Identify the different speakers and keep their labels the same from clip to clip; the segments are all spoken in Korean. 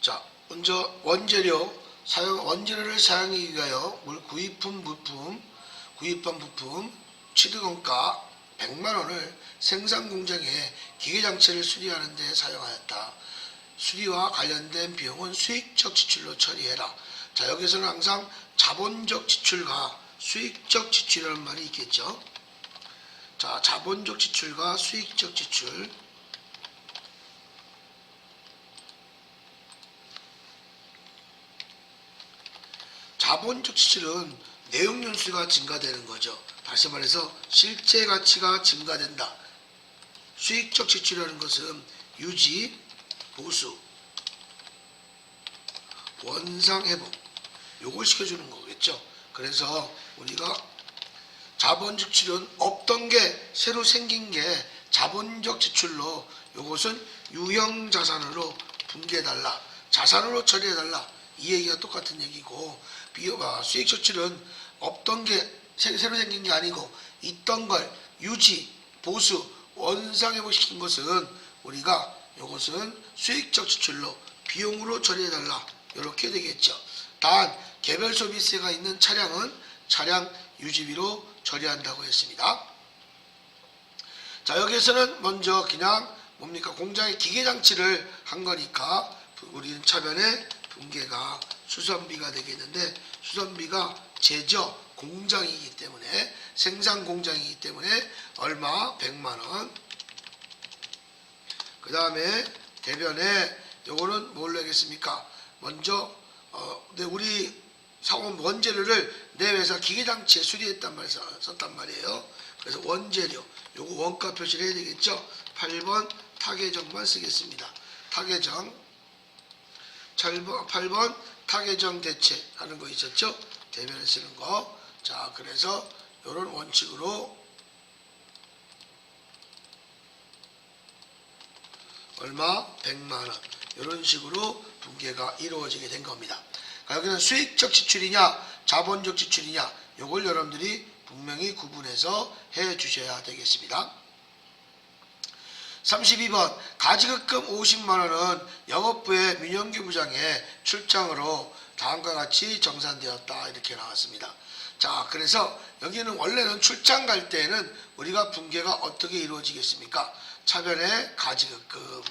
Speaker 1: 자, 먼저 원재료를 사용하기 위하여 구입한 부품 취득원가 100만원을 생산공장에 기계장치를 수리하는 데 사용하였다. 수리와 관련된 비용은 수익적 지출로 처리해라. 자, 여기서는 항상 자본적 지출과 수익적 지출이라는 말이 있겠죠. 자, 자본적 지출과 수익적 지출. 자본적 지출은 내용연수가 증가되는 거죠. 다시 말해서 실제 가치가 증가된다. 수익적 지출이라는 것은 유지, 보수, 원상 회복 요걸 시켜주는 거겠죠. 그래서 우리가 자본적 지출은 없던 게 새로 생긴 게 자본적 지출로 요것은 유형자산으로 분개해달라. 자산으로 처리해달라. 이 얘기가 똑같은 얘기고, 수익적 지출은 없던 게 새로 생긴 게 아니고 있던 걸 유지, 보수, 원상회복시킨 것은 우리가 요것은 수익적 지출로 비용으로 처리해달라. 이렇게 되겠죠. 단 개별 소비세가 있는 차량은 차량 유지비로 처리한다고 했습니다. 자, 여기에서는 먼저 그냥 뭡니까? 공장에 기계장치를 한 거니까 우리는 차변에 분계가 수선비가 되겠는데, 수선비가 제조 공장이기 때문에, 생산 공장이기 때문에 얼마? 100만원. 그 다음에 대변에 요거는 뭘로 하겠습니까? 먼저 우리 사온 원재료를 내 회사 기계장치에 수리했단 말을 썼단 말이에요. 그래서 원재료 요거 원가 표시를 해야 되겠죠. 8번 타계정만 쓰겠습니다. 타계정 8번 타계정 대체하는 거 있었죠. 대변에 쓰는 거. 자, 그래서 요런 원칙으로 얼마? 100만원. 이런 식으로 분계가 이루어지게 된 겁니다. 여기는 수익적 지출이냐 자본적 지출이냐 요걸 여러분들이 분명히 구분해서 해 주셔야 되겠습니다. 32번 가지급금 50만원은 영업부의 민영규 부장의 출장으로 다음과 같이 정산되었다. 이렇게 나왔습니다. 자, 그래서 여기는 원래는 출장 갈 때에는 우리가 분계가 어떻게 이루어지겠습니까? 차변에 가지급금,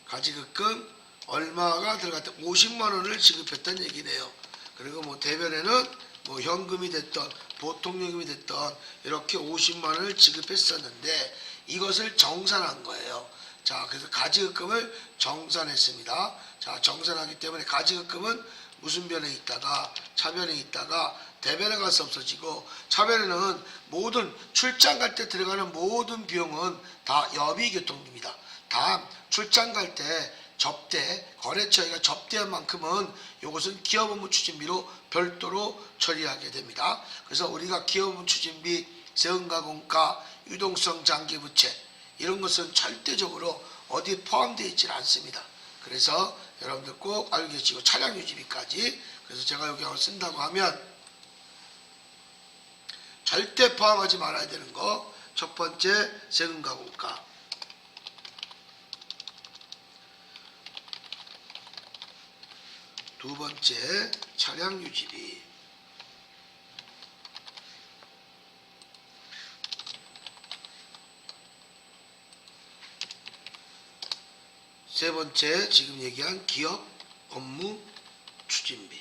Speaker 1: 가지급금 얼마가 들어갔다. 50만원을 지급했다는 얘기네요. 그리고 뭐 대변에는 뭐 현금이 됐던 보통연금이 됐던 이렇게 50만원을 지급했었는데 이것을 정산한 거예요. 자, 그래서 가지급금을 정산했습니다. 자, 정산하기 때문에 가지급금은 무슨 변에 있다가 차변에 있다가 대변에 가서 없어지고, 차변에는 모든 출장 갈 때 들어가는 모든 비용은 다 여비교통비입니다. 다음 출장 갈 때 접대, 거래처가 접대한 만큼은 이것은 기업업무 추진비로 별도로 처리하게 됩니다. 그래서 우리가 기업업무 추진비, 세금가공가, 유동성 장기부채 이런 것은 절대적으로 어디에 포함되어 있지 않습니다. 그래서 여러분들 꼭 알고 계시고, 차량 유지비까지. 그래서 제가 여기 쓴다고 하면 절대 포함하지 말아야 되는 거. 첫 번째 세금가공가, 두 번째 차량 유지비, 세 번째 지금 얘기한 기업 업무 추진비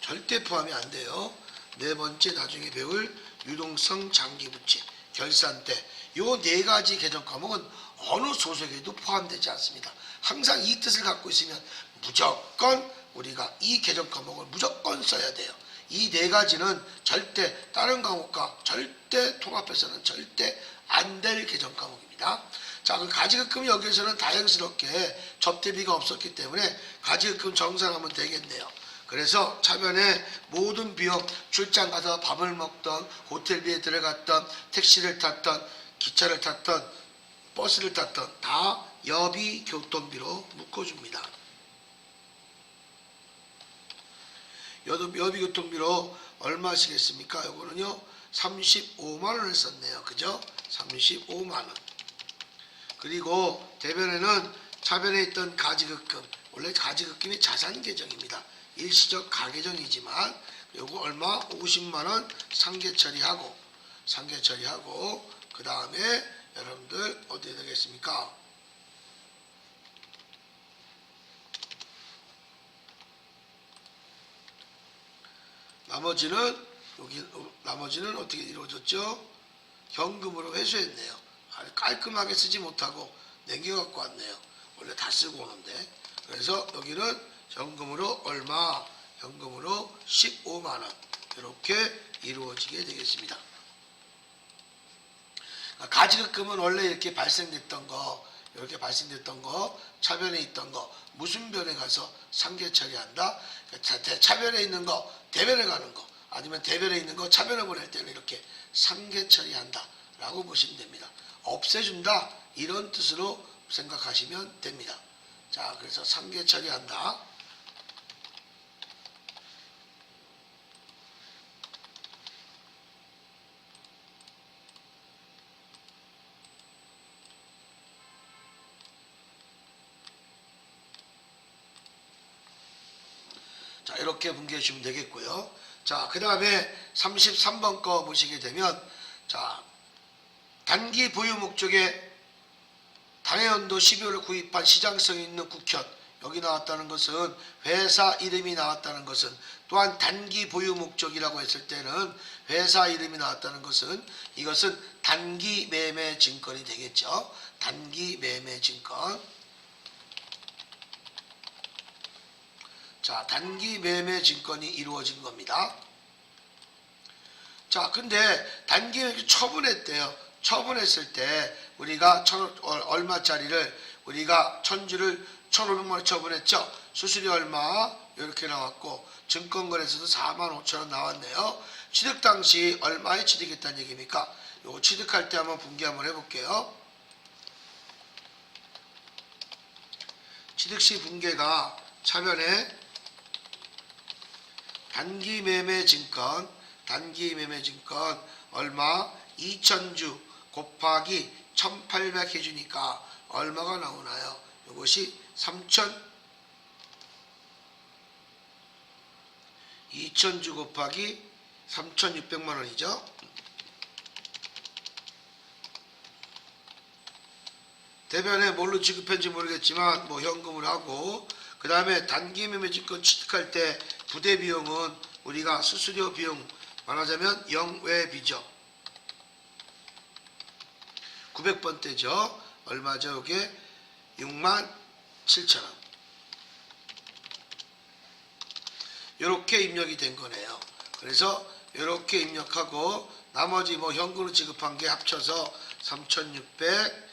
Speaker 1: 절대 포함이 안 돼요. 네 번째 나중에 배울 유동성 장기부채, 결산대, 요 네 가지 개정 과목은 어느 소속에도 포함되지 않습니다. 항상 이 뜻을 갖고 있으면 무조건 우리가 이 개정 과목을 무조건 써야 돼요. 이 네 가지는 절대 다른 과목과 절대 통합해서는 절대 안 될 개정 과목입니다. 자, 그 가지급금 여기에서는 다행스럽게 접대비가 없었기 때문에 가지급금 정산하면 되겠네요. 그래서 차변에 모든 비용, 출장 가서 밥을 먹던, 호텔비에 들어갔던, 택시를 탔던, 기차를 탔던, 버스를 탔던 다 여비 교통비로 묶어줍니다. 여비 교통비로 얼마시겠습니까? 이거는요 35만 원을 썼네요. 그죠? 35만 원. 그리고 대변에는 차변에 있던 가지급금, 원래 가지급금이 자산 계정입니다. 일시적 가계정이지만 요거 얼마? 50만 원 상계 처리하고 그 다음에 여러분들 어디 되겠습니까? 나머지는 어떻게 이루어졌죠? 현금으로 회수했네요. 깔끔하게 쓰지 못하고 남겨갖고 왔네요. 원래 다 쓰고 오는데. 그래서 여기는 현금으로 얼마? 현금으로 15만원 이렇게 이루어지게 되겠습니다. 가지급금은 원래 이렇게 발생됐던 거, 차변에 있던 거, 무슨 변에 가서 상계 처리한다. 차변에 있는 거, 대변에 가는 거, 아니면 대변에 있는 거 차변에 보낼 때는 이렇게 상계 처리한다 라고 보시면 됩니다. 없애준다 이런 뜻으로 생각하시면 됩니다. 자, 그래서 상계 처리한다. 자, 이렇게 분개해 주시면 되겠고요. 자, 그 다음에 33번 거 보시게 되면, 자, 단기 보유 목적에 당해연도 12월에 구입한 시장성이 있는 국현, 여기 나왔다는 것은 회사 이름이 나왔다는 것은, 또한 단기 보유 목적이라고 했을 때는 회사 이름이 나왔다는 것은 이것은 단기 매매 증권이 되겠죠. 단기 매매 증권. 자, 단기 매매 증권이 이루어진 겁니다. 자, 근데 단기 처분했대요. 처분했을 때 우리가 얼마짜리를 우리가 1000주를 1500만 원 처분했죠. 수수료 얼마 이렇게 나왔고 증권거래소도 45,000원 나왔네요. 취득 당시 얼마에 취득했다는 얘기입니까? 요거 취득할 때 한번 분기 한번 해볼게요. 취득 시 분계가 차변에 단기 매매 증권 얼마? 2000주 곱하기 1800 해주니까 얼마가 나오나요? 이것이 2000주 곱하기 3600만 원이죠. 대변에 뭘로 지급했는지 모르겠지만 뭐 현금으로 하고, 그 다음에 단기 매매 증권 취득할 때 부대 비용은 우리가 수수료 비용 말하자면 영외비죠. 900번대죠. 얼마죠? 이게 67,000원. 이렇게 입력이 된 거네요. 그래서 이렇게 입력하고 나머지 뭐 현금으로 지급한 게 합쳐서 3,600,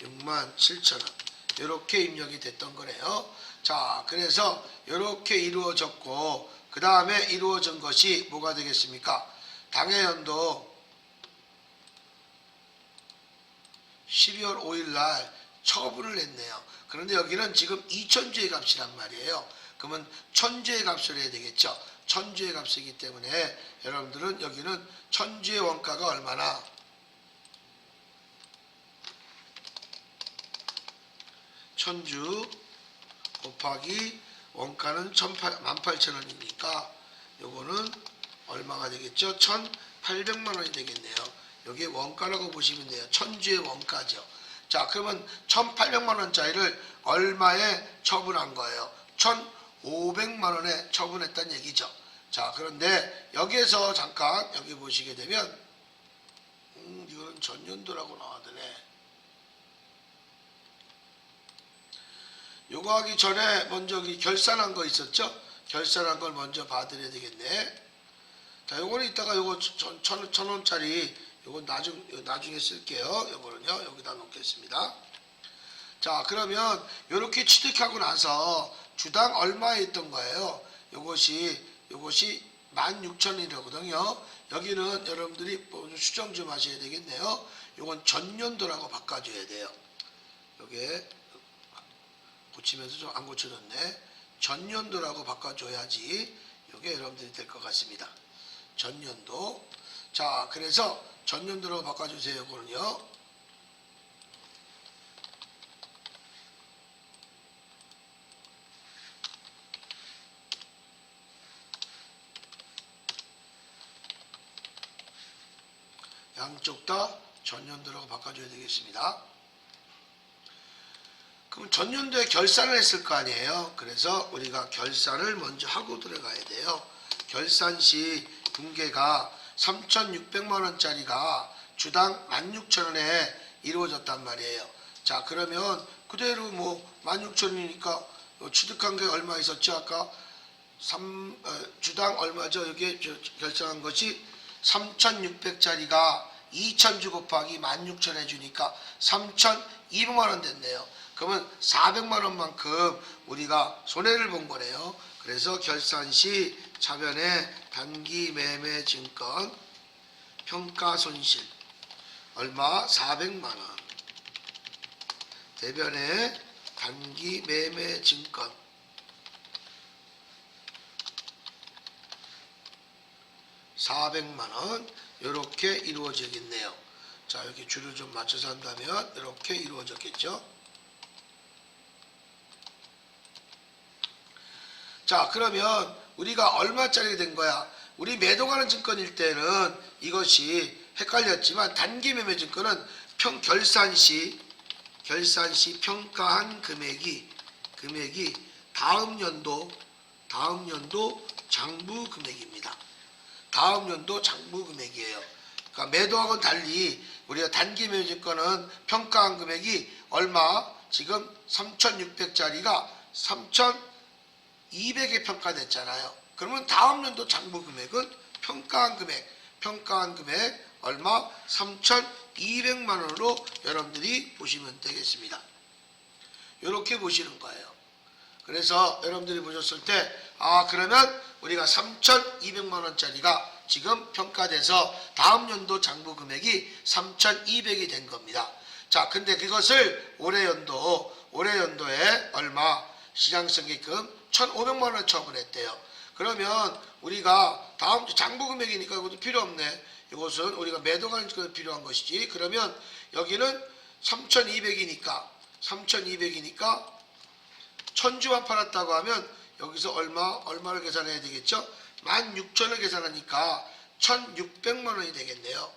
Speaker 1: 67,000원 이렇게 입력이 됐던 거네요. 자, 그래서 이렇게 이루어졌고, 그 다음에 이루어진 것이 뭐가 되겠습니까? 당해연도 12월 5일 날 처분을 했네요. 그런데 여기는 지금 2000주의 값이란 말이에요. 그러면 1000주의 값을 해야 되겠죠. 1000주의 값이기 때문에 여러분들은 여기는 1000주의 원가가 얼마나? 1000주 곱하기 원가는 18,000원이니까 요거는 얼마가 되겠죠? 1,800만 원이 되겠네요. 여기에 원가라고 보시면 돼요. 1000주의 원가죠. 자, 그러면 1,800만 원짜리를 얼마에 처분한 거예요? 1,500만 원에 처분했다는 얘기죠. 자, 그런데 여기에서 잠깐 여기 보시게 되면 이거는 전년도라고 나와드네. 요거 하기 전에 먼저 여기 결산한 거 있었죠? 결산한 걸 먼저 봐드려야 되겠네. 자, 요거는 이따가 요거 1,000원짜리 요건 나중에 쓸게요. 요거는요, 여기다 놓겠습니다. 자, 그러면 요렇게 취득하고 나서 주당 얼마에 있던 거예요? 요것이 16,000원이거든요. 여기는 여러분들이 수정 좀 하셔야 되겠네요. 요건 전년도라고 바꿔줘야 돼요. 요게 고치면서 좀 안 고쳐졌네. 전년도라고 바꿔줘야지 요게 여러분들이 될 것 같습니다. 전년도. 자, 그래서 전년도로 바꿔주세요. 이거는요. 양쪽 다 전년도로 바꿔줘야 되겠습니다. 그럼 전년도에 결산을 했을 거 아니에요. 그래서 우리가 결산을 먼저 하고 들어가야 돼요. 결산 시 분계가 3,600만 원짜리가 주당 16,000원에 이루어졌단 말이에요. 자, 그러면 그대로 뭐 16,000원이니까 취득한 게 얼마 있었죠? 아까 주당 얼마죠? 여기에 결정한 것이 3,600짜리가 2,000주 곱하기 16,000 해주니까 3,200만 원 됐네요. 그러면 400만 원만큼 우리가 손해를 본 거네요. 그래서 결산 시 차변에 단기 매매 증권 평가 손실 얼마? 400만 원. 대변에 단기 매매 증권 400만 원 이렇게 이루어지겠네요. 자, 여기 줄을 좀 맞춰서 한다면 이렇게 이루어졌겠죠. 자, 그러면 우리가 얼마짜리 된 거야? 우리 매도가는 증권일 때는 이것이 헷갈렸지만 단기 매매 증권은 결산 시 평가한 금액이 다음 연도 장부 금액입니다. 다음 연도 장부 금액이에요. 그러니까 매도하고는 달리 우리가 단기 매매 증권은 평가한 금액이 얼마? 지금 3,600짜리가 3,200에 평가됐잖아요. 그러면 다음 연도 장부 금액은 평가한 금액 얼마? 3,200만 원으로 여러분들이 보시면 되겠습니다. 이렇게 보시는 거예요. 그래서 여러분들이 보셨을 때 그러면 우리가 3,200만 원짜리가 지금 평가돼서 다음 연도 장부 금액이 3,200이 된 겁니다. 자, 근데 그것을 올해 연도에 얼마? 시장성기금 1,500만 원을 처분했대요. 그러면 우리가 다음 주 장부 금액이니까 이것도 필요 없네. 이것은 우리가 매도가는 증권이 필요한 것이지. 그러면 여기는 3,200이니까 1,000주만 팔았다고 하면 여기서 얼마를 계산해야 되겠죠? 16,000을 계산하니까 1,600만 원이 되겠네요.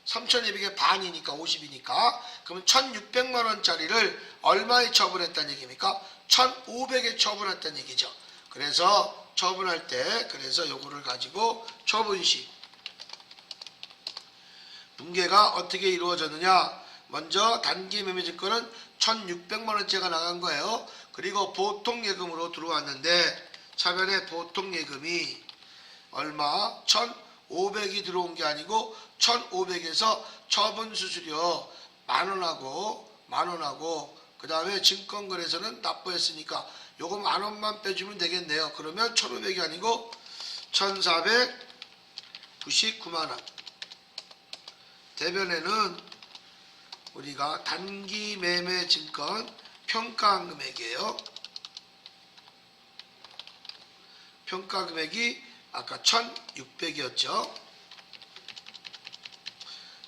Speaker 1: 3,200의 반이니까 50이니까 그러면 1,600만 원짜리를 얼마에 처분했다는 얘기입니까? 1,500에 처분했다는 얘기죠. 그래서 처분할 때 그래서 요거를 가지고 처분시 분계가 어떻게 이루어졌느냐? 먼저 단기 매매 증권은 1,600만 원째가 나간 거예요. 그리고 보통예금으로 들어왔는데 차변에 보통예금이 얼마? 1,500이 들어온 게 아니고 1,500에서 처분수수료 만원하고 그 다음에 증권거래소는 납부했으니까 요거 만원만 빼주면 되겠네요. 그러면 1,500이 아니고 1,499만 원. 대변에는 우리가 단기 매매 증권 평가한 금액이에요. 평가 금액이 아까 1,600이었죠.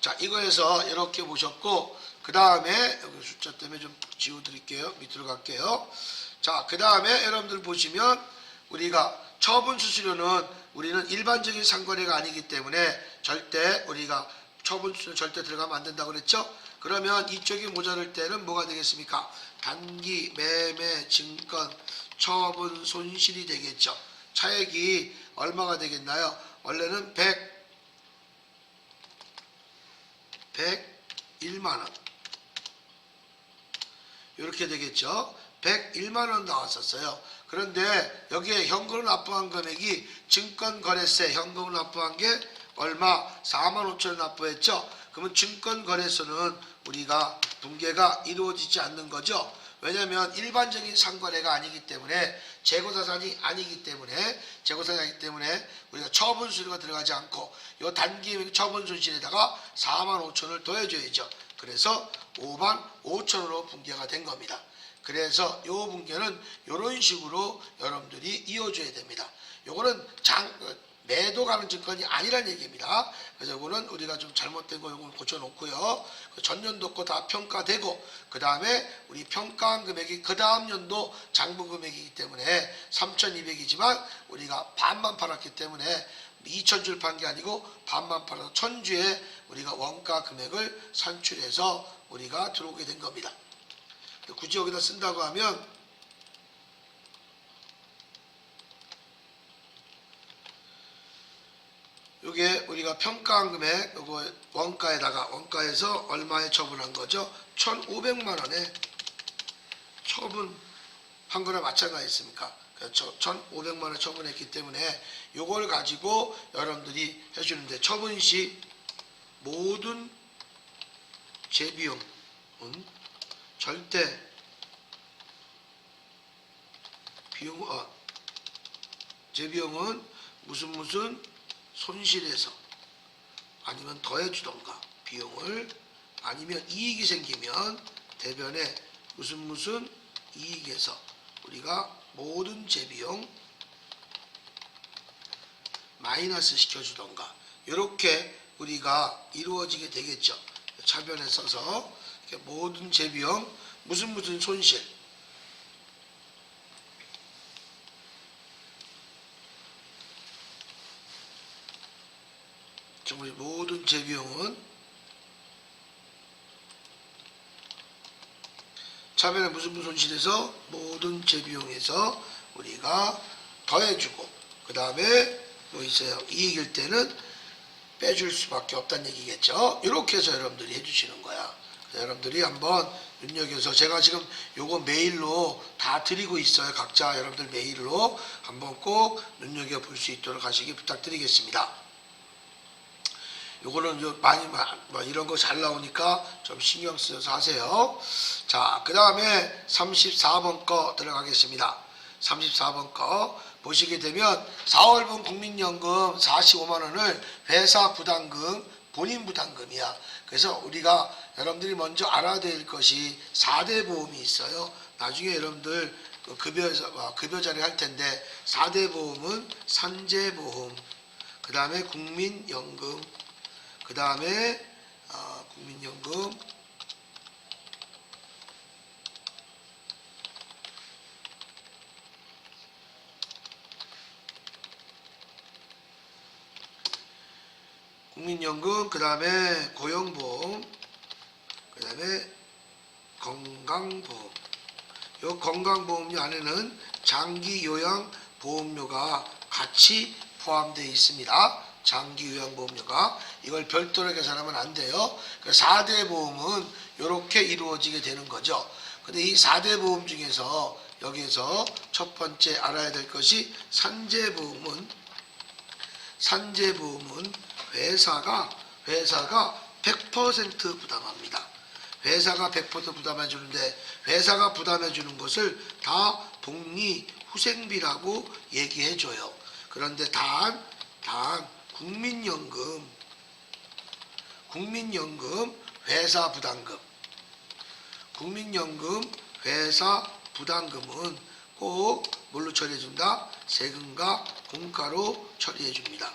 Speaker 1: 자, 이거에서 이렇게 보셨고 그 다음에 여기 숫자 때문에 좀 지워드릴게요. 밑으로 갈게요. 자, 그 다음에 여러분들 보시면 우리가 처분수수료는 우리는 일반적인 상거래가 아니기 때문에 절대 우리가 처분수수료 절대 들어가면 안 된다고 그랬죠. 그러면 이쪽이 모자랄 때는 뭐가 되겠습니까? 단기 매매 증권 처분 손실이 되겠죠. 차액이 얼마가 되겠나요? 원래는 101만 원 이렇게 되겠죠. 101만 원 나왔었어요. 그런데 여기에 현금을 납부한 금액이 증권거래세 현금을 납부한 게 얼마? 45,000원 납부했죠. 그러면 증권거래소는 우리가 분계가 이루어지지 않는 거죠. 왜냐하면 일반적인 상거래가 아니기 때문에 재고자산이 아니기 때문에 우리가 처분수수료가 들어가지 않고 이 단기 처분손실에다가 45,000원을 더해줘야죠. 그래서 55,000원으로 분계가 된 겁니다. 그래서 이 분계는 이런 식으로 여러분들이 이어줘야 됩니다. 요거는 매도 가능 증권이 아니란 얘기입니다. 그래서 이거는 우리가 좀 잘못된 거 이걸 고쳐놓고요. 전년도 거 다 평가되고 그 다음에 우리 평가한 금액이 그 다음 연도 장부 금액이기 때문에 3,200이지만 우리가 반만 팔았기 때문에 2,000주를 판 게 아니고 반만 팔아서 1,000주에 우리가 원가 금액을 산출해서 우리가 들어오게 된 겁니다. 굳이 여기다 쓴다고 하면 이게 우리가 평가한 금액 요거 원가에서 얼마에 처분한 거죠? 1,500만 원에 처분한 거나 마찬가지였습니까? 그렇죠. 1,500만 원 처분했기 때문에 요걸 가지고 여러분들이 해주는데 처분 시 모든 재비용은 절대 재비용은 무슨 손실에서 아니면 더해주던가 비용을 아니면 이익이 생기면 대변에 무슨 이익에서 우리가 모든 재비용 마이너스 시켜주던가 이렇게 우리가 이루어지게 되겠죠. 차변에 써서 모든 재비용 무슨 손실 모든 재비용은 차변에 무슨 손실에서 모든 재비용에서 우리가 더해주고 그 다음에 뭐 있어요. 이익일 때는 빼줄 수밖에 없다는 얘기겠죠. 이렇게 해서 여러분들이 해주시는 거야. 여러분들이 한번 눈여겨서 제가 지금 요거 메일로 다 드리고 있어요. 각자 여러분들 메일로 한번 꼭 눈여겨 볼 수 있도록 하시기 부탁드리겠습니다. 요거는 많이 이런 거 잘 나오니까 좀 신경 쓰여서 하세요. 자, 그 다음에 34번 거 들어가겠습니다. 34번 거 보시게 되면 4월분 국민연금 45만 원을 회사 부담금, 본인 부담금이야. 그래서 우리가 여러분들이 먼저 알아야 될 것이 4대 보험이 있어요. 나중에 여러분들 급여 자리 할 텐데 4대 보험은 산재보험, 그 다음에 국민연금, 그 다음에 국민연금, 그 다음에 고용보험, 그 다음에 건강보험. 이 건강보험료 안에는 장기요양보험료가 같이 포함되어 있습니다. 장기요양보험료가 이걸 별도로 계산하면 안 돼요. 4대 보험은 이렇게 이루어지게 되는 거죠. 근데 이 4대 보험 중에서 여기에서 첫 번째 알아야 될 것이 산재보험은 회사가 100% 부담합니다. 회사가 100% 부담해 주는데 회사가 부담해 주는 것을 다 복리후생비라고 얘기해 줘요. 그런데 단 국민연금 회사 부담금은 꼭 뭘로 처리해 준다? 세금과 공가로 처리해 줍니다.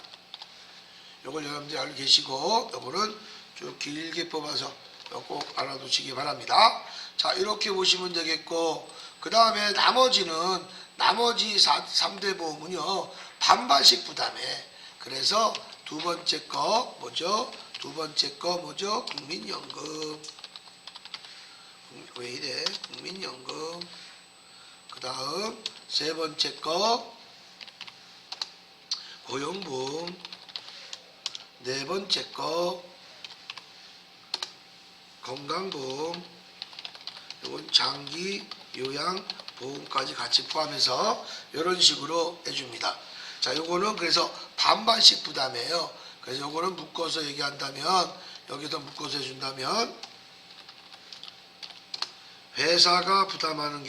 Speaker 1: 요걸 여러분들이 알고 계시고 요거는 쭉 길게 뽑아서 꼭 알아두시기 바랍니다. 자, 이렇게 보시면 되겠고 그 다음에 나머지 3대 보험은요 반반씩 부담해. 그래서 두 번째 거 뭐죠? 국민연금. 왜 이래? 국민연금. 그 다음 세 번째 거 고용보험. 네 번째 거 건강보험. 이건 장기요양보험까지 같이 포함해서 이런 식으로 해줍니다. 자, 요거는 그래서 반반씩 부담해요. 그래서 요거는 묶어서 얘기한다면 여기서 묶어서 해준다면 회사가 부담하는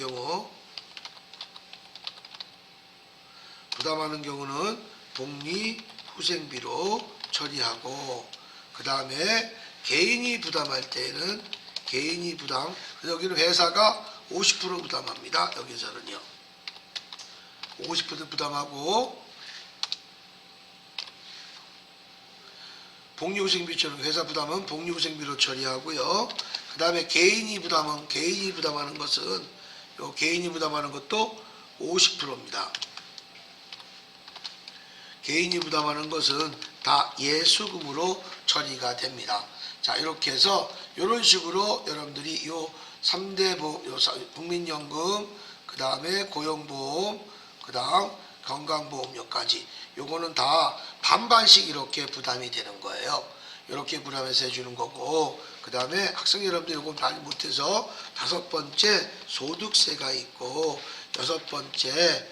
Speaker 1: 경우는 복리후생비로 처리하고 그 다음에 개인이 부담할 때에는 개인이 부담. 그래서 여기는 회사가 50% 부담합니다. 여기서는요 50% 부담하고 복리후생비처럼 회사 부담은 복리후생비로 처리하고요. 그 다음에 개인이 부담하는 것은 개인이 부담하는 것도 50%입니다. 개인이 부담하는 것은 다 예수금으로 처리가 됩니다. 자, 이렇게 해서 이런 식으로 여러분들이 요 3대 국민연금, 그 다음에 고용보험, 그 다음 건강보험료까지 요거는 다 반반씩 이렇게 부담이 되는 거예요. 이렇게 부담해서 해주는 거고, 그 다음에 학생 여러분들 요거 많이 못해서 5번째 소득세가 있고, 여섯 번째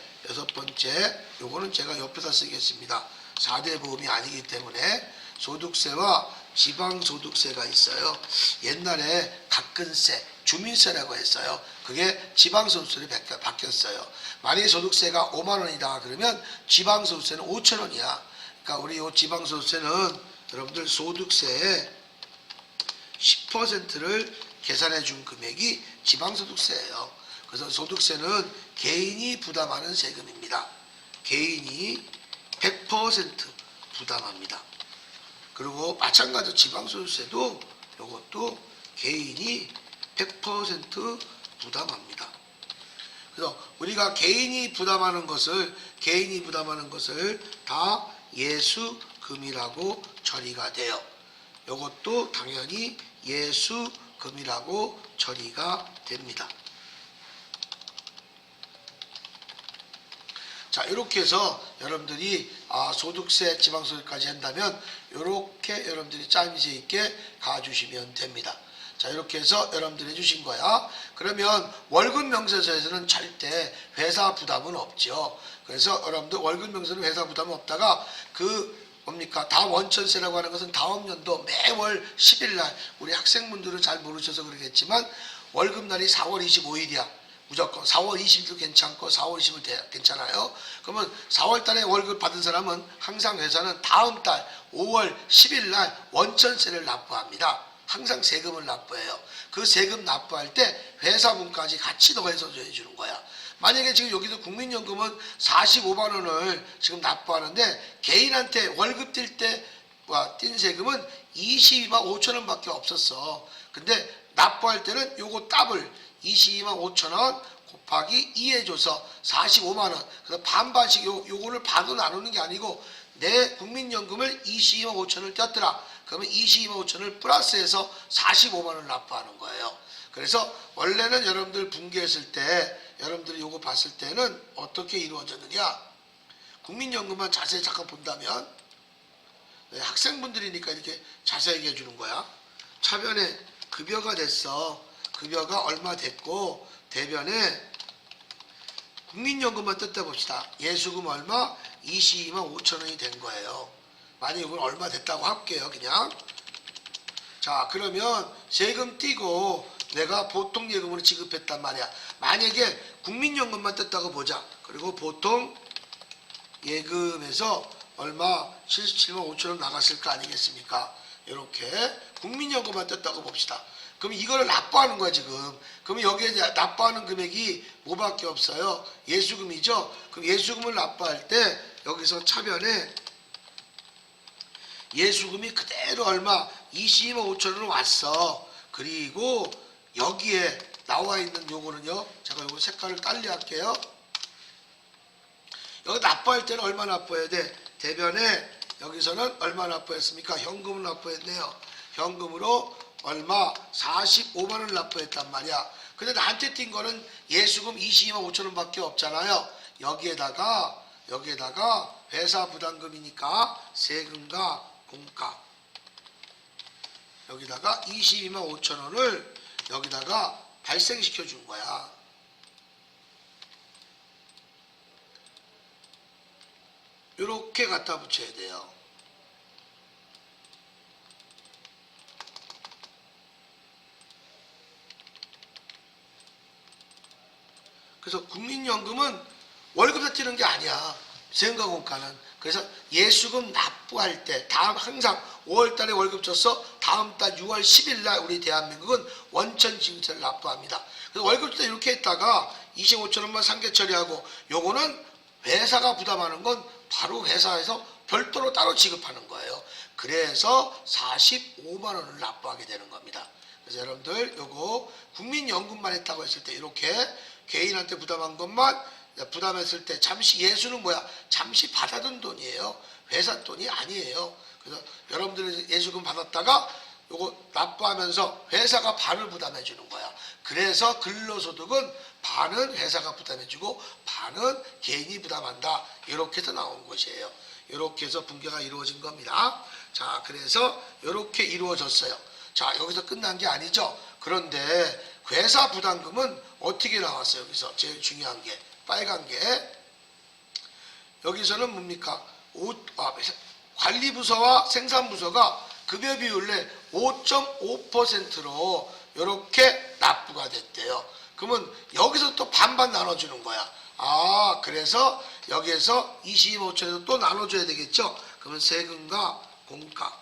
Speaker 1: 요거는 제가 옆에다 쓰겠습니다. 4대 보험이 아니기 때문에 소득세와 지방소득세가 있어요. 옛날에 가근세, 주민세라고 했어요. 그게 지방소득세로 바뀌었어요. 만약에 소득세가 5만원이다 그러면 지방소득세는 5천원이야. 그러니까 우리 이 지방소득세는 여러분들 소득세의 10%를 계산해 준 금액이 지방소득세예요. 그래서 소득세는 개인이 부담하는 세금입니다. 개인이 100% 부담합니다. 그리고 마찬가지로 지방소득세도 이것도 개인이 100% 부담합니다. 그래서 우리가 개인이 부담하는 것을 다 예수금이라고 처리가 돼요. 이것도 당연히 예수금이라고 처리가 됩니다. 자, 이렇게 해서 여러분들이 소득세, 지방소득까지 한다면 이렇게 여러분들이 짜임새 있게 가주시면 됩니다. 자, 이렇게 해서 여러분들이 해주신 거야. 그러면 월급 명세서에서는 절대 회사 부담은 없죠. 그래서 여러분들 월급 명세는 회사 부담은 없다가 다 원천세라고 하는 것은 다음 연도 매월 10일 날, 우리 학생분들은 잘 모르셔서 그러겠지만 월급날이 4월 25일이야. 무조건 4월 20일도 괜찮고 4월 20일 괜찮아요. 그러면 4월 달에 월급 받은 사람은 항상 회사는 다음 달 5월 10일 날 원천세를 납부합니다. 항상 세금을 납부해요. 그 세금 납부할 때 회사분까지 같이 더해서 해주는 거야. 만약에 지금 여기도 국민연금은 45만 원을 지금 납부하는데 개인한테 월급 뛸 때 뛴 세금은 22만 5천 원밖에 없었어. 근데 납부할 때는 요거 더블 22만 5천 원 곱하기 2 해줘서 45만 원. 그래서 반반씩 요거를 반으로 나누는 게 아니고 내 국민연금을 22만 5천 원을 떼었더라. 그러면 22만 5천 원을 플러스해서 45만 원을 납부하는 거예요. 그래서 원래는 여러분들 분개했을 때 여러분들이 요거 봤을 때는 어떻게 이루어졌느냐. 국민연금만 자세히 잠깐 본다면 학생분들이니까 이렇게 자세하게 해주는 거야. 차변에 급여가 됐어. 급여가 얼마 됐고 대변에 국민연금만 뜯다 봅시다. 예수금 얼마? 22만 5천 원이 된 거예요. 만약에 이건 얼마 됐다고 할게요. 그냥. 자, 그러면 세금 띄고 내가 보통 예금으로 지급했단 말이야. 만약에 국민연금만 뜯다고 보자. 그리고 보통 예금에서 얼마 77만 5천 원 나갔을 거 아니겠습니까? 이렇게 국민연금만 뜯다고 봅시다. 그럼 이거를 납부하는 거야 지금. 그러면 여기에 납부하는 금액이 뭐밖에 없어요? 예수금이죠. 그럼 예수금을 납부할 때 여기서 차변에 예수금이 그대로 얼마 22만 5천 원 왔어. 그리고 여기에 나와 있는 요거는요. 제가 요거 색깔을 달리 할게요. 여기 납부할 때는 얼마 납부해야 돼? 대변에 여기서는 얼마 납부했습니까? 현금을 납부했네요. 현금으로 얼마? 45만 원을 납부했단 말이야. 근데 나한테 띈 거는 예수금 22만 5천 원밖에 없잖아요. 여기에다가 회사 부담금이니까 세금과 공과 여기다가 22만 5천 원을 여기다가 발생시켜 준 거야. 이렇게 갖다 붙여야 돼요. 그래서 국민연금은 월급에 뛰는 게 아니야. 세금과 공과는. 그래서 예수금 납부할 때 항상 5월달에 월급 줬어. 다음 달 6월 10일 날 우리 대한민국은 원천 징수세를 납부합니다. 그래서 월급 때 이렇게 했다가 25천 원만 상계 처리하고 요거는 회사가 부담하는 건 바로 회사에서 별도로 따로 지급하는 거예요. 그래서 45만 원을 납부하게 되는 겁니다. 그래서 여러분들 요거 국민연금만 했다고 했을 때 이렇게 개인한테 부담한 것만 부담했을 때 잠시 예수는 뭐야? 잠시 받아둔 돈이에요. 회사 돈이 아니에요. 그래서 여러분들이 예수금 받았다가 요거 납부하면서 회사가 반을 부담해 주는 거야. 그래서 근로소득은 반은 회사가 부담해 주고 반은 개인이 부담한다. 이렇게 해서 나온 것이에요. 이렇게 해서 분계가 이루어진 겁니다. 자, 그래서 이렇게 이루어졌어요. 자, 여기서 끝난 게 아니죠. 그런데 회사 부담금은 어떻게 나왔어요? 여기서 제일 중요한 게 빨간 게 여기서는 뭡니까? 관리부서와 생산부서가 급여 비율을 5.5%로 이렇게 납부가 됐대요. 그러면 여기서 또 반반 나눠주는 거야. 아, 그래서 여기에서 25천에서 또 나눠줘야 되겠죠. 그러면 세금과 공과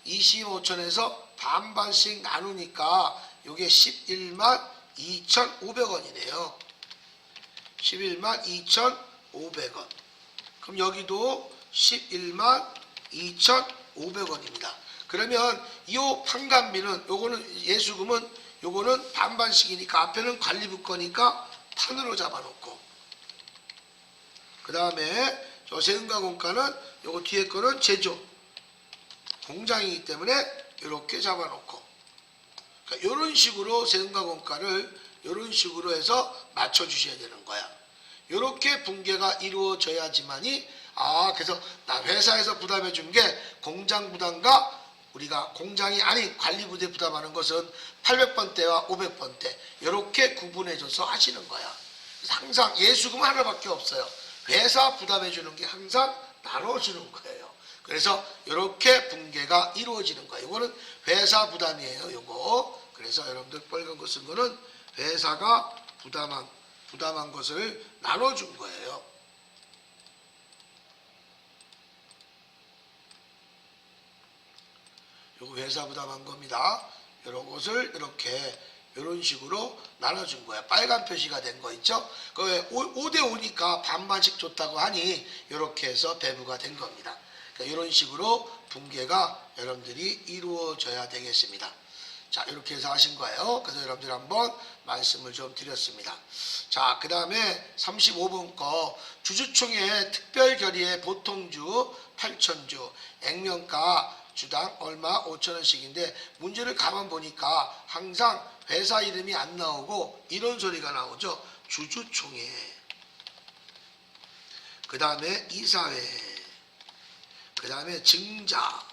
Speaker 1: 25천에서 반반씩 나누니까 이게 11만 2,500원이네요. 11만 2,500원. 그럼 여기도 11만 2,500원입니다. 그러면 이 판관비는 요거는 예수금은 요거는 반반씩이니까 앞에는 관리부 거니까 판으로 잡아놓고 그 다음에 저 세금과 공과는 요거 뒤에 거는 제조 공장이기 때문에 이렇게 잡아놓고 그러니까 이런 식으로 세금과 공과를 이런 식으로 해서 맞춰주셔야 되는 거야. 이렇게 분계가 이루어져야지만이 그래서 나 회사에서 부담해 준 게 공장 부담과 우리가 공장이 아닌 관리부대 부담하는 것은 800번대와 500번대 이렇게 구분해줘서 하시는 거야. 그래서 항상 예수금 하나밖에 없어요. 회사 부담해 주는 게 항상 나눠주는 거예요. 그래서 이렇게 분계가 이루어지는 거예요. 이거는 회사 부담이에요. 요거. 그래서 여러분들 빨간 거 쓴 거는 회사가 부담한 것을 나눠준 거예요. 요거 회사 부담한 겁니다. 이런 것을 이렇게 이런 식으로 나눠준 거야. 빨간 표시가 된 거 있죠? 그 5대5니까 반반씩 줬다고 하니 이렇게 해서 배부가 된 겁니다. 그러니까 이런 식으로 분계가 여러분들이 이루어져야 되겠습니다. 자, 이렇게 해서 하신 거예요. 그래서 여러분들 한번 말씀을 좀 드렸습니다. 자, 그 다음에 35번 거 주주총회 특별결의의 보통주 8,000주 액면가 주당 얼마 5,000원씩인데 문제를 가만 보니까 항상 회사 이름이 안 나오고 이런 소리가 나오죠. 주주총회 그 다음에 이사회 그 다음에 증자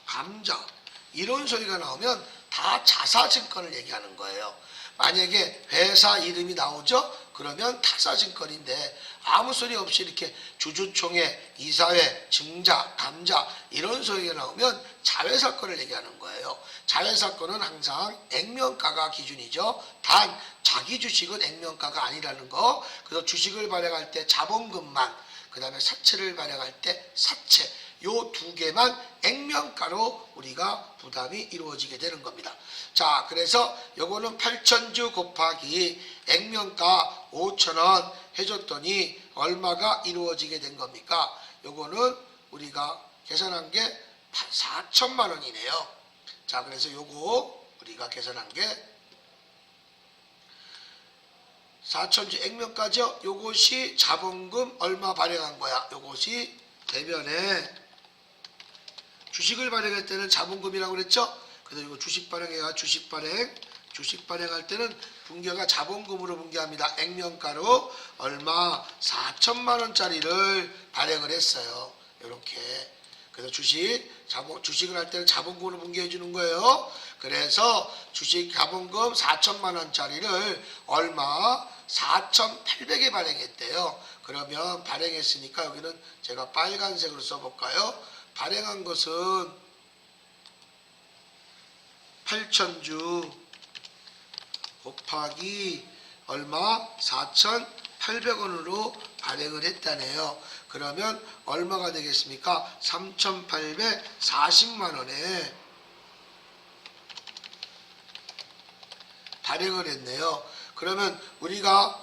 Speaker 1: 감자 이런 소리가 나오면 다 자사증권을 얘기하는 거예요. 만약에 회사 이름이 나오죠? 그러면 타사증권인데 아무 소리 없이 이렇게 주주총회, 이사회, 증자, 감자 이런 소리가 나오면 자회사건을 얘기하는 거예요. 자회사건은 항상 액면가가 기준이죠. 단 자기 주식은 액면가가 아니라는 거. 그래서 주식을 발행할 때 자본금만 그 다음에 사채를 발행할 때 사채 요 두 개만 액면가로 우리가 부담이 이루어지게 되는 겁니다. 자, 그래서 요거는 8,000주 곱하기 액면가 5,000원 해줬더니 얼마가 이루어지게 된 겁니까? 요거는 우리가 계산한 게 4천만 원이네요. 자, 그래서 요거 우리가 계산한 게 4,000주 액면가죠. 요것이 자본금 얼마 발행한 거야. 요것이 대변에 주식을 발행할 때는 자본금이라고 그랬죠. 그래서 이거 주식 발행해가 주식 발행할 때는 분계가 자본금으로 분계합니다. 액면가로 얼마 4천만 원짜리를 발행을 했어요. 이렇게. 그래서 주식을 할 때는 자본금으로 분계해 주는 거예요. 그래서 주식 자본금 4천만 원짜리를 얼마 4,800에 발행했대요. 그러면 발행했으니까 여기는 제가 빨간색으로 써볼까요? 발행한 것은 8,000주 곱하기 얼마 4,800원으로 발행을 했다네요. 그러면 얼마가 되겠습니까? 3,840만 원에 발행을 했네요. 그러면 우리가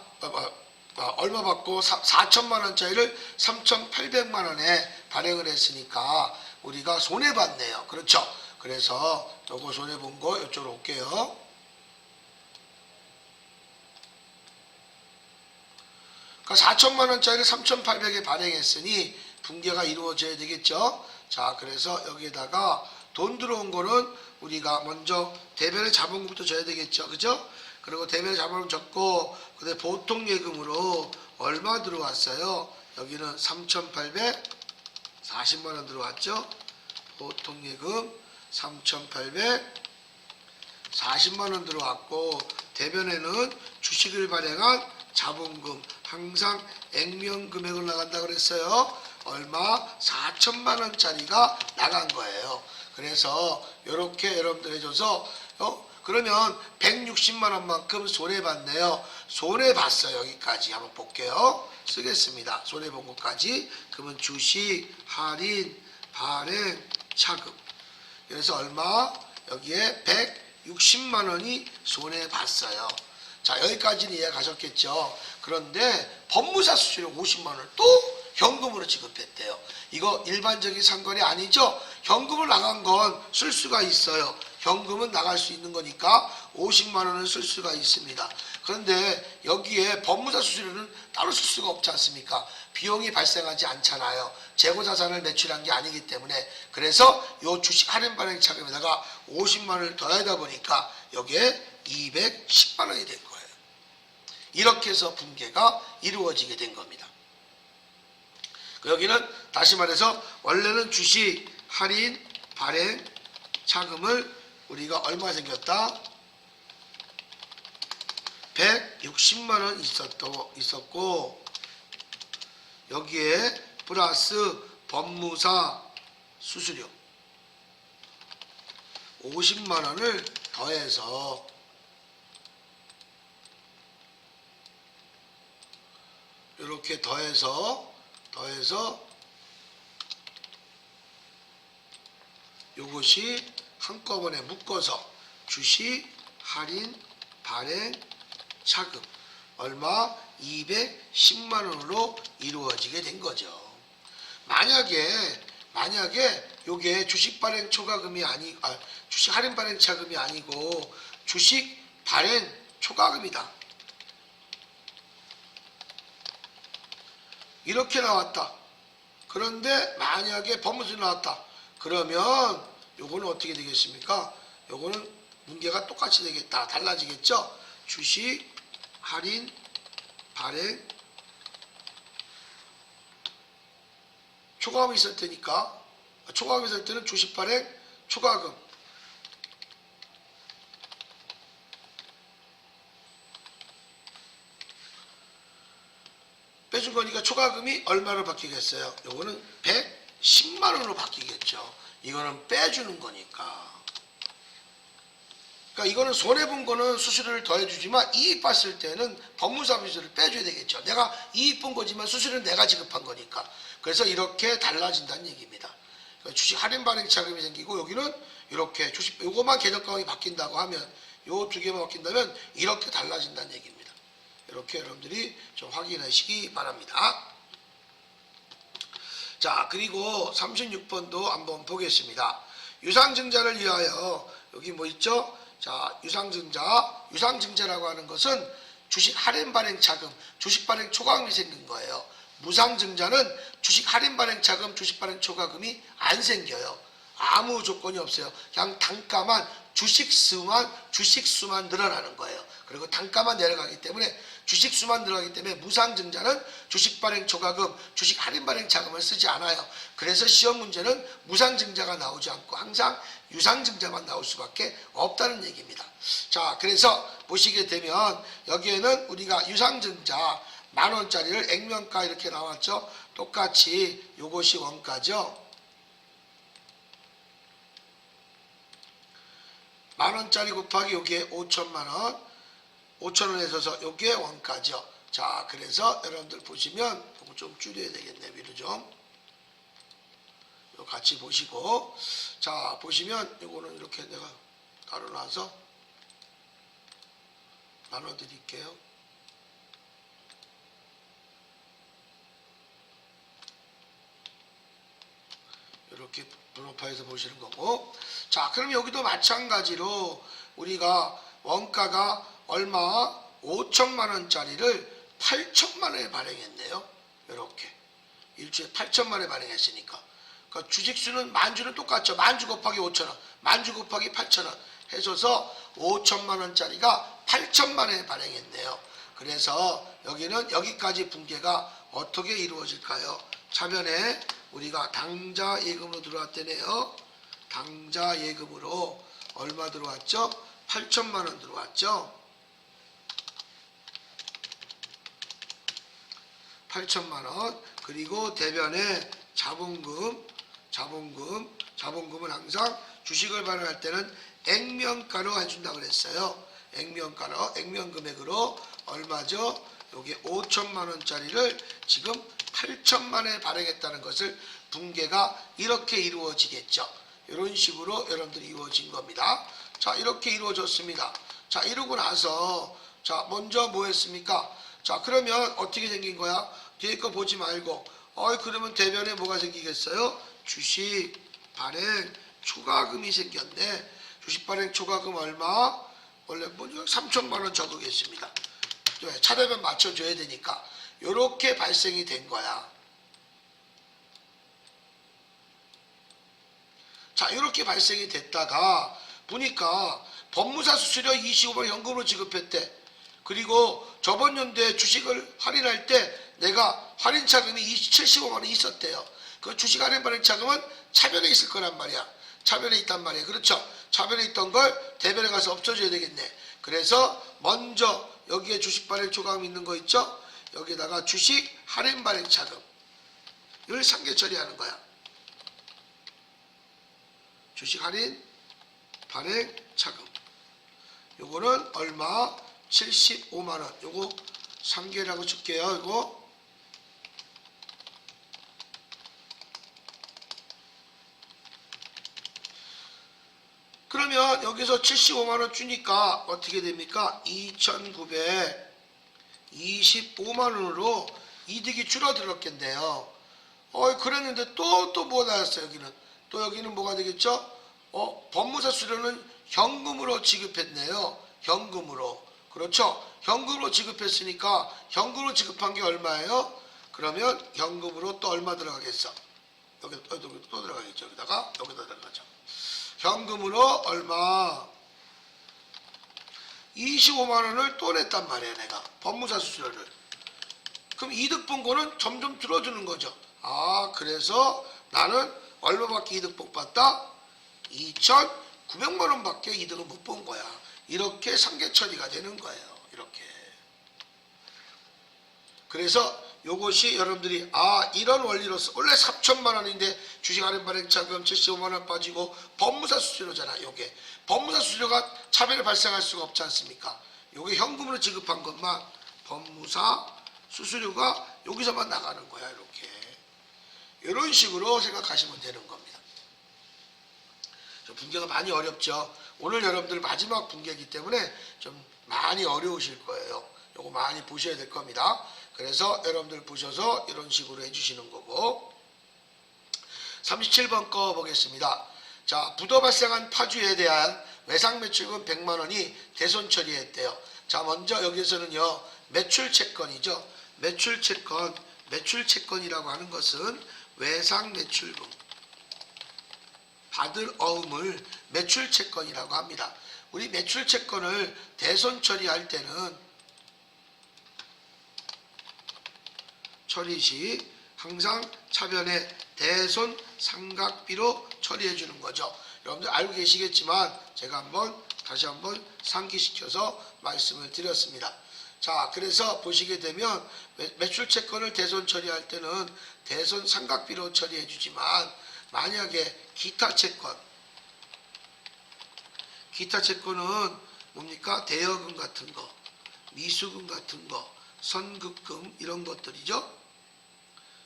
Speaker 1: 얼마 받고 4천만 원짜리를 3,800만 원에 발행을 했으니까 우리가 손해 봤네요. 그렇죠? 그래서 요거 손해 본 거 이쪽으로 올게요. 그러니까 4천만 원짜리를 3,800에 발행했으니 분괴가 이루어져야 되겠죠. 자, 그래서 여기에다가 돈 들어온 거는 우리가 먼저 대변의 자본금부터 줘야 되겠죠. 그죠? 그리고 대변의 자본금 줬고, 그다음에 보통 예금으로 얼마 들어왔어요? 여기는 3,840만 원 들어왔죠. 보통 예금 3,840만 원 들어왔고, 대변에는 주식을 발행한 자본금 항상 액면 금액을 나간다 그랬어요. 얼마? 4천만 원짜리가 나간 거예요. 그래서 이렇게 여러분들 해줘서 그러면 160만 원만큼 손해봤네요. 손해봤어요. 여기까지 한번 볼게요. 쓰겠습니다. 손해본 것까지. 그러면 주식, 할인, 발행, 차금. 그래서 얼마? 여기에 160만 원이 손해봤어요. 자, 여기까지는 이해가셨겠죠. 그런데 법무사 수수료 50만 원을 또 현금으로 지급했대요. 이거 일반적인 상권이 아니죠. 현금을 나간 건 쓸 수가 있어요. 현금은 나갈 수 있는 거니까 50만 원을 쓸 수가 있습니다. 그런데 여기에 법무사 수수료는 따로 쓸 수가 없지 않습니까? 비용이 발생하지 않잖아요. 재고자산을 매출한 게 아니기 때문에. 그래서 이 주식 할인 발행 차금에다가 50만 원을 더하다 보니까 여기에 210만 원이 된 거예요. 이렇게 해서 분괴가 이루어지게 된 겁니다. 여기는 다시 말해서 원래는 주식, 할인, 발행, 차금을 우리가 얼마 생겼다? 160만 원 있었고, 여기에 플러스 법무사 수수료 50만 원을 더해서 이렇게 더해서 요것이 한꺼번에 묶어서 주식, 할인, 발행, 차금 얼마? 210만 원으로 이루어지게 된 거죠. 만약에 요게 주식 발행 초과금이 주식 할인 발행 차금이 아니고 주식 발행 초과금이다. 이렇게 나왔다. 그런데 만약에 법무사로 나왔다. 그러면 요거는 어떻게 되겠습니까? 요거는 문제가 똑같이 되겠다. 달라지겠죠? 주식, 할인, 발행, 초과금이 있을 테니까, 초과금이 있을 때는 주식 발행, 초과금. 빼준 거니까 초과금이 얼마로 바뀌겠어요? 요거는 110만 원으로 바뀌겠죠. 이거는 빼주는 거니까. 그러니까 이거는 손해본 거는 수수료를 더해주지만 이익 봤을 때는 법무사 수수료를 빼줘야 되겠죠. 내가 이익 본 거지만 수수료는 내가 지급한 거니까. 그래서 이렇게 달라진다는 얘기입니다. 그러니까 주식 할인 발행 차금이 생기고 여기는 이렇게 주식 요거만 계정가액이 바뀐다고 하면 요 두 개만 바뀐다면 이렇게 달라진다는 얘기입니다. 이렇게 여러분들이 좀 확인하시기 바랍니다. 자, 그리고 36번도 한번 보겠습니다. 유상증자를 위하여 여기 뭐 있죠? 자, 유상증자라고 하는 것은 주식 할인 발행 차금, 주식 발행 초과금이 생긴 거예요. 무상증자는 주식 할인 발행 차금, 주식 발행 초과금이 안 생겨요. 아무 조건이 없어요. 그냥 단가만 주식 수만 늘어나는 거예요. 그리고 단가만 내려가기 때문에 주식 수만 늘어가기 때문에 무상증자는 주식 발행 초과금, 주식 할인 발행 차금을 쓰지 않아요. 그래서 시험 문제는 무상증자가 나오지 않고 항상 유상증자만 나올 수밖에 없다는 얘기입니다. 자, 그래서 보시게 되면 여기에는 우리가 유상증자 만원짜리를 액면가 이렇게 나왔죠. 똑같이 요것이 원가죠. 만원짜리 곱하기 여기에 5천만원, 5천원 해서 여기에 원가죠. 자, 그래서 여러분들 보시면 좀 줄여야 되겠네. 위로 좀 같이 보시고, 자, 보시면 이거는 이렇게 내가 따로 놔서 나눠 드릴게요. 이렇게 분업화해서 보시는 거고. 자, 그럼 여기도 마찬가지로 우리가 원가가 얼마 5천만 원짜리를 8천만 원에 발행했네요. 이렇게 일주에 8천만 원에 발행했으니까 그러니까 주식수는 만주는 똑같죠. 만주 곱하기 5천 원, 만주 곱하기 8천 원 해줘서 5천만 원짜리가 8천만 원에 발행했네요. 그래서 여기는 여기까지 붕괴가 어떻게 이루어질까요? 차변에 우리가 당좌 예금으로 들어왔대네요. 당좌 예금으로 얼마 들어왔죠? 8천만 원 들어왔죠. 8천만 원. 그리고 대변에 자본금은 항상 주식을 발행할 때는 액면가로 해준다 그랬어요. 액면금액으로 얼마죠? 요게 5천만 원짜리를 지금 8천만 원에 발행했다는 것을 붕괴가 이렇게 이루어지겠죠. 이런 식으로 여러분들이 이루어진 겁니다. 자, 이렇게 이루어졌습니다. 자, 이러고 나서 자, 먼저 뭐 했습니까? 자, 그러면 어떻게 생긴 거야? 뒤에 거 보지 말고 그러면 대변에 뭐가 생기겠어요? 주식 발행 초과금이 생겼네. 주식 발행 초과금 얼마? 원래 먼저 3천만 원 적으겠습니다. 차례만 맞춰줘야 되니까 이렇게 발생이 된 거야. 자, 이렇게 발생이 됐다가 보니까 법무사 수수료 25만 원 현금으로 지급했대. 그리고 저번 연도에 주식을 할인할 때 내가 할인 차금이 75만 원이 있었대요. 그 주식 할인 발행 차금은 차변에 있을 거란 말이야. 차변에 있단 말이야. 그렇죠? 차변에 있던 걸 대변에 가서 없어줘야 되겠네. 그래서 먼저 여기에 주식 발행 초과금 있는 거 있죠? 여기다가 주식 할인 발행 차금을 상계 처리하는 거야. 주식 할인 발행 차금. 요거는 얼마? 75만 원. 요거 상계라고 줄게요. 이거. 그러면 여기서 75만 원 주니까 어떻게 됩니까? 2,925만 원으로 이득이 줄어들었겠네요. 그랬는데 또 뭐 나왔어요? 또 여기는 뭐가 되겠죠? 법무사 수수료는 현금으로 지급했네요. 현금으로. 그렇죠? 현금으로 지급했으니까 현금으로 지급한 게 얼마예요? 그러면 현금으로 또 얼마 들어가겠어? 여기 또 들어가겠죠. 여기다 들어가죠. 현금으로 얼마? 25만 원을 또 냈단 말이에요. 내가 법무사 수수료를. 그럼 이득 본 거는 점점 줄어드는 거죠. 그래서 나는 얼마밖에 이득 못 봤다? 2,900만 원밖에 이득을 못 본 거야. 이렇게 상계 처리가 되는 거예요. 이렇게. 그래서 요것이 여러분들이 이런 원리로서 원래 3천만 원인데 주식 할인 발행 차금 75만 원 빠지고 법무사 수수료잖아. 요게 법무사 수수료가 차별이 발생할 수가 없지 않습니까? 요게 현금으로 지급한 것만 법무사 수수료가 여기서만 나가는 거야. 이렇게 이런 식으로 생각하시면 되는 겁니다. 붕괴가 많이 어렵죠. 오늘 여러분들 마지막 붕괴이기 때문에 좀 많이 어려우실 거예요. 요거 많이 보셔야 될 겁니다. 그래서 여러분들 보셔서 이런 식으로 해주시는 거고. 37번 거 보겠습니다. 자, 부도 발생한 파주에 대한 외상 매출금 100만 원이 대손 처리했대요. 자, 먼저 여기서는요 매출 채권이죠. 매출 채권이라고 하는 것은 외상 매출금 받을 어음을 매출 채권이라고 합니다. 우리 매출 채권을 대손 처리할 때는 처리 시 항상 차변에 대손 삼각비로 처리해 주는 거죠. 여러분들 알고 계시겠지만 제가 다시 한번 상기시켜서 말씀을 드렸습니다. 자, 그래서 보시게 되면 매출 채권을 대손 처리할 때는 대손 삼각비로 처리해 주지만 만약에 기타 채권은 뭡니까? 대여금 같은 거, 미수금 같은 거, 선급금 이런 것들이죠.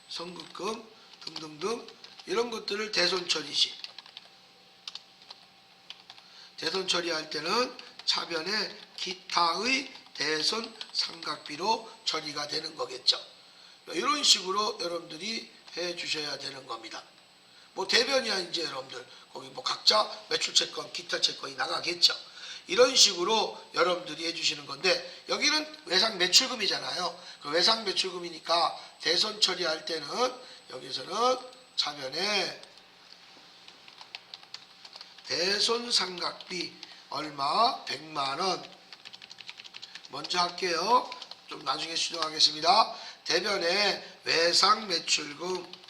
Speaker 1: 선급금 등등등 이런 것들을 대손 처리 시 대손 처리할 때는 차변에 기타의 대손 삼각비로 처리가 되는 거겠죠. 이런 식으로 여러분들이 해 주셔야 되는 겁니다. 뭐 대변이야 이제 여러분들 거기 뭐 각자 매출 채권, 기타 채권이 나가겠죠. 이런 식으로 여러분들이 해주시는 건데 여기는 외상 매출금이잖아요. 그 외상 매출금이니까 대손 처리할 때는 여기서는 차변에 대손 삼각비 얼마 100만원 먼저 할게요. 좀 나중에 수정하겠습니다. 대변에 외상 매출금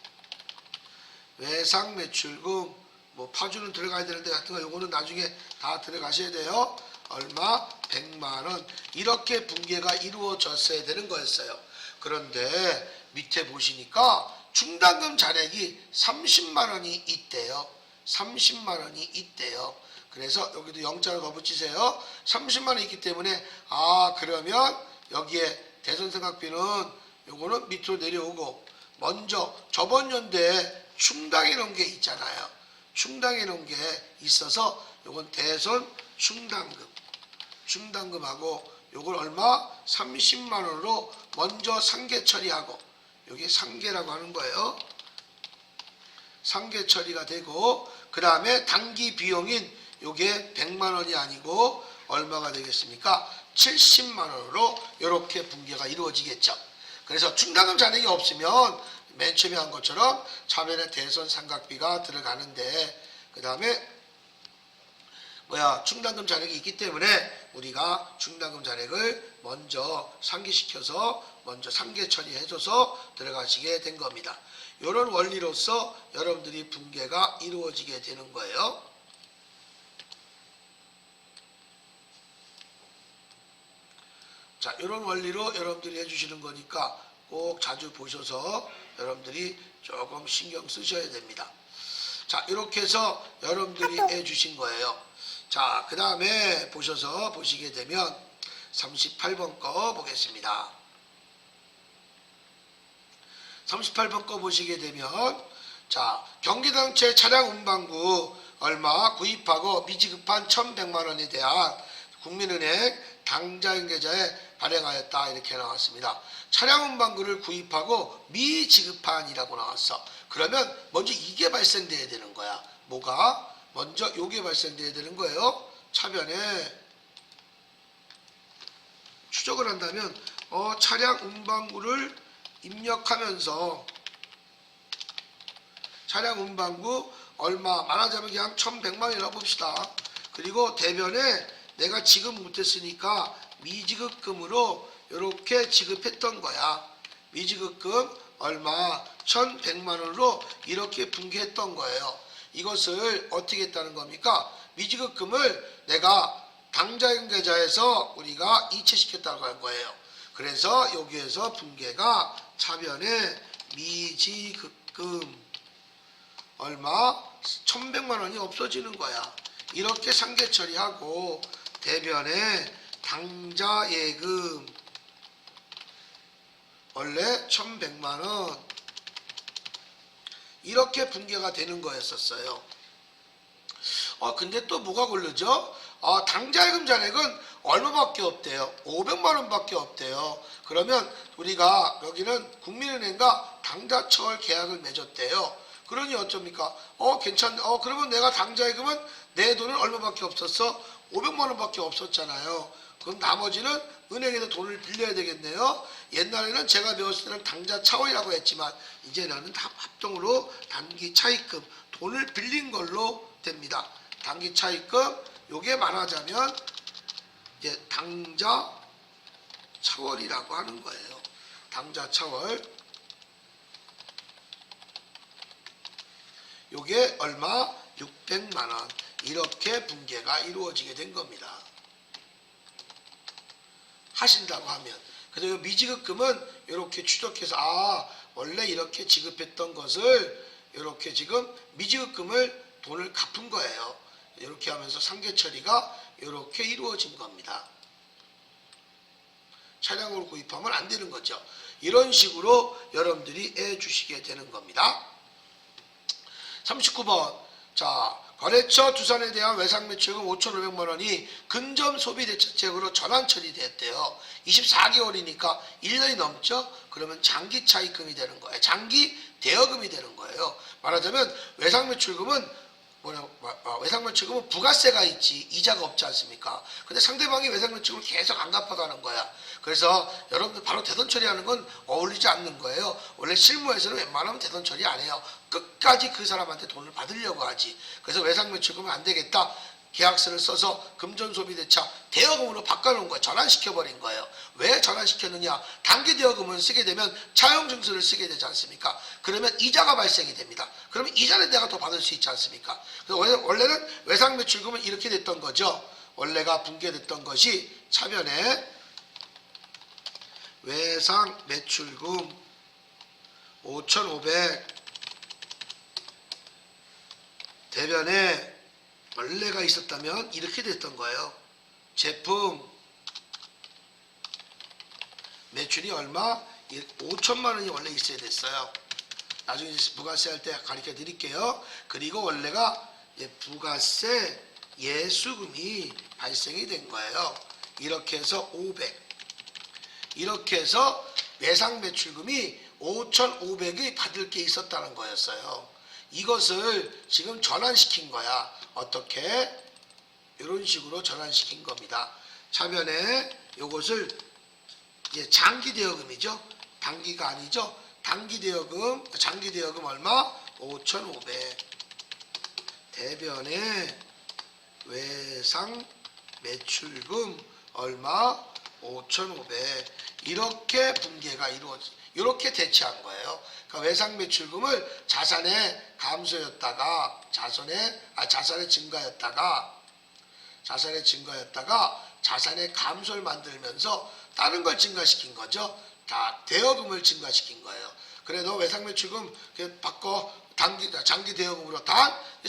Speaker 1: 뭐 파주는 들어가야 되는데 같은 거 요거는 나중에 다 들어가셔야 돼요. 얼마 100만원 이렇게 분계가 이루어졌어야 되는 거였어요. 그런데 밑에 보시니까 충당금 잔액이 30만원이 있대요. 30만원이 있대요. 그래서 여기도 0자를 더 붙이세요. 30만원이 있기 때문에 그러면 여기에 대손생각비는 요거는 밑으로 내려오고 먼저 저번 연도에 충당해 놓은 게 있잖아요. 충당해 놓은 게 있어서 요건 대손 충당금하고 요걸 얼마 30만원으로 먼저 상계 처리하고 요게 상계라고 하는 거예요. 상계 처리가 되고 그 다음에 단기 비용인 요게 100만원이 아니고 얼마가 되겠습니까? 70만원으로 이렇게 분계가 이루어지겠죠. 그래서 충당금 잔액이 없으면 맨 처음에 한 것처럼 차변에 대손 삼각비가 들어가는데 그 다음에 충당금 잔액이 있기 때문에 우리가 충당금 잔액을 먼저 상기시켜서 먼저 상계 처리해줘서 들어가시게 된 겁니다. 이런 원리로서 여러분들이 분계가 이루어지게 되는 거예요. 자, 이런 원리로 여러분들이 해주시는 거니까 꼭 자주 보셔서 여러분들이 조금 신경 쓰셔야 됩니다. 자, 이렇게 해서 여러분들이 해주신 거예요. 자, 그 다음에 보셔서 보시게 되면 38번 거 보겠습니다. 38번 거 보시게 되면 자, 경기당체 차량 운반구 얼마 구입하고 미지급한 1,100만원에 대한 국민은행 당좌연계자에 발행하였다 이렇게 나왔습니다. 차량 운반구를 구입하고 미지급한이라고 나왔어. 그러면 먼저 이게 발생돼야 되는 거야. 뭐가? 먼저 요게 발생돼야 되는 거예요. 차변에 추적을 한다면 차량 운반구를 입력하면서 차량 운반구 얼마 말하자면 그냥 1,100만원이라고 봅시다. 그리고 대변에 내가 지급 못했으니까 미지급금으로 이렇게 지급했던 거야. 미지급금 얼마 1,100만원으로 이렇게 분계했던 거예요. 이것을 어떻게 했다는 겁니까? 미지급금을 내가 당좌연계자에서 우리가 이체시켰다고 할 거예요. 그래서 여기에서 분계가 차변에 미지급금 얼마 1,100만원이 없어지는 거야. 이렇게 상계 처리하고 대변에 당좌예금 원래 1,100만원 이렇게 분계가 되는 거였었어요. 근데 또 뭐가 걸리죠? 당좌예금 잔액은 얼마밖에 없대요. 500만원밖에 없대요. 그러면 우리가 여기는 국민은행과 당좌처월 계약을 맺었대요. 그러니 어쩝니까? 그러면 내가 당좌예금은 내 돈은 얼마밖에 없었어? 500만원밖에 없었잖아요. 그럼 나머지는 은행에서 돈을 빌려야 되겠네요. 옛날에는 제가 배웠을 때는 당좌 차원이라고 했지만 이제는 다 합동으로 단기 차입금 돈을 빌린 걸로 됩니다. 단기 차입금 요게 말하자면 이제 당좌 차월이라고 하는 거예요. 당좌 차월 요게 얼마 600만원 이렇게 분계가 이루어지게 된 겁니다. 하신다고 하면. 그래서 미지급금은 이렇게 추적해서 원래 이렇게 지급했던 것을 이렇게 지금 미지급금을 돈을 갚은 거예요. 이렇게 하면서 상계 처리가 이렇게 이루어진 겁니다. 차량으로 구입하면 안 되는 거죠. 이런 식으로 여러분들이 해주시게 되는 겁니다. 39번 자 거래처 두산에 대한 외상매출금 5,500만원이 근점 소비대책으로 전환 처리됐대요. 24개월이니까 1년이 넘죠? 그러면 장기 차입금이 되는 거예요. 장기 대여금이 되는 거예요. 말하자면 외상매출금은 외상매출금은 부가세가 있지 이자가 없지 않습니까? 근데 상대방이 외상매출금을 계속 안 갚아도 하는 거야. 그래서 여러분들 바로 대손 처리하는 건 어울리지 않는 거예요. 원래 실무에서는 웬만하면 대손 처리 안 해요. 끝까지 그 사람한테 돈을 받으려고 하지. 그래서 외상매출금은 안 되겠다. 계약서를 써서 금전소비대차 대여금으로 바꿔놓은 거예요. 전환시켜버린 거예요. 왜 전환시켰느냐? 단기대여금을 쓰게 되면 차용증서를 쓰게 되지 않습니까? 그러면 이자가 발생이 됩니다. 그러면 이자는 내가 더 받을 수 있지 않습니까? 그래서 원래는 외상매출금은 이렇게 됐던 거죠. 원래가 붕괴됐던 것이 차변에 외상매출금 5,500 대변에 원래가 있었다면 이렇게 됐던 거예요. 제품 매출이 얼마? 5천만 원이 원래 있어야 됐어요. 나중에 부가세 할 때 가르쳐 드릴게요. 그리고 원래가 부가세 예수금이 발생이 된 거예요. 이렇게 해서 500. 이렇게 해서 외상매출금이 5,500이 받을 게 있었다는 거였어요. 이것을 지금 전환시킨 거야. 어떻게? 이런 식으로 전환시킨 겁니다. 차변에 이것을 이제 장기대여금이죠. 단기가 아니죠. 단기대여금, 장기대여금 얼마? 5,500. 대변에 외상매출금 얼마? 5,500. 이렇게 붕괴가 이루어지. 이렇게 대체한 거예요. 그러니까 외상매출금을 자산의 감소였다가 자산의 증가였다가 자산의 감소를 만들면서 다른 걸 증가시킨 거죠. 다 대여금을 증가시킨 거예요. 그래 너 외상매출금 바꿔 장기 대여금으로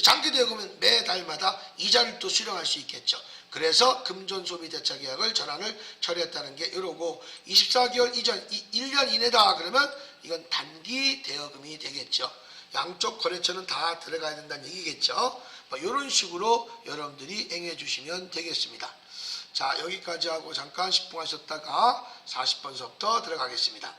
Speaker 1: 장기 대여금은 매달마다 이자를 또 수령할 수 있겠죠. 그래서 금전소비대차 계약을 전환을 처리했다는 게 이러고 24개월 이전 1년 이내다 그러면 이건 단기 대여금이 되겠죠. 양쪽 거래처는 다 들어가야 된다는 얘기겠죠. 이런 식으로 여러분들이 행해 주시면 되겠습니다. 자 여기까지 하고 잠깐 10분 하셨다가 40번 수업부터 들어가겠습니다.